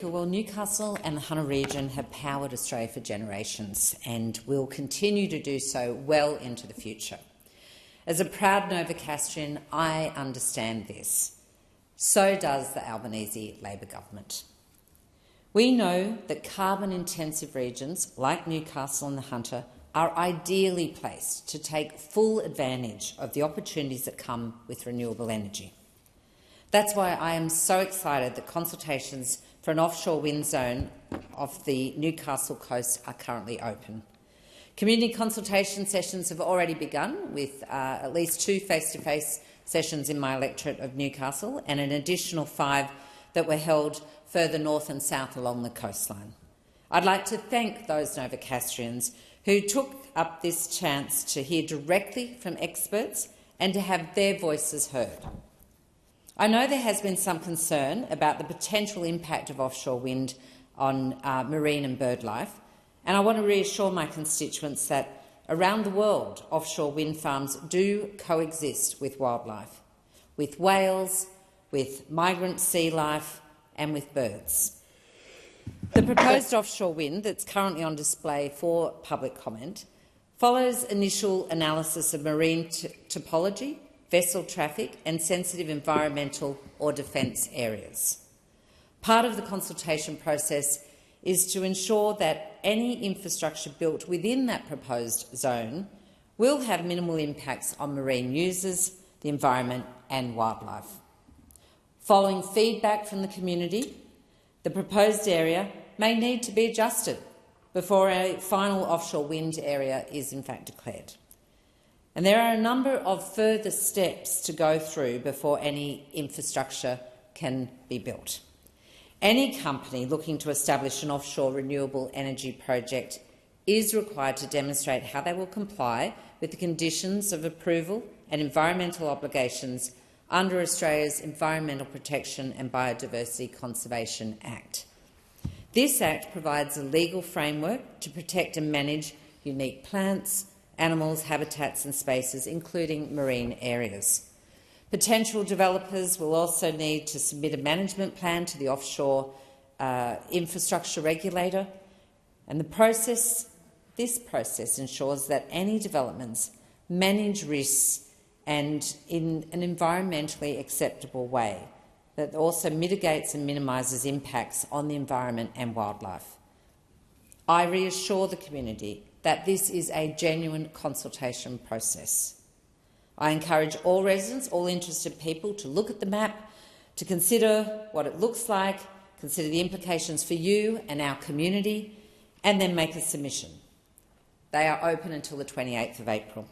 Well, Newcastle and the Hunter region have powered Australia for generations and will continue to do so well into the future. As a proud Novocastrian, I understand this. So does the Albanese Labor government. We know that carbon-intensive regions like Newcastle and the Hunter are ideally placed to take full advantage of the opportunities that come with renewable energy. That's why I am so excited that consultations for an offshore wind zone off the Newcastle coast are currently open. Community consultation sessions have already begun, with at least 2 face-to-face sessions in my electorate of Newcastle and an additional 5 that were held further north and south along the coastline. I'd like to thank those Novocastrians who took up this chance to hear directly from experts and to have their voices heard. I know there has been some concern about the potential impact of offshore wind on marine and bird life, and I want to reassure my constituents that around the world offshore wind farms do coexist with wildlife, with whales, with migrant sea life and with birds. The proposed offshore wind that's currently on display for public comment follows initial analysis of marine topology, vessel traffic and sensitive environmental or defence areas. Part of the consultation process is to ensure that any infrastructure built within that proposed zone will have minimal impacts on marine users, the environment and wildlife. Following feedback from the community, the proposed area may need to be adjusted before a final offshore wind area is in fact declared. And there are a number of further steps to go through before any infrastructure can be built. Any company looking to establish an offshore renewable energy project is required to demonstrate how they will comply with the conditions of approval and environmental obligations under Australia's Environmental Protection and Biodiversity Conservation Act. This Act provides a legal framework to protect and manage unique plants, animals, habitats and spaces, including marine areas. Potential developers will also need to submit a management plan to the offshore infrastructure regulator, and this process ensures that any developments manage risks and in an environmentally acceptable way that also mitigates and minimises impacts on the environment and wildlife. I reassure the community that this is a genuine consultation process. I encourage all residents, all interested people, to look at the map, to consider what it looks like, consider the implications for you and our community, and then make a submission. They are open until the 28th of April.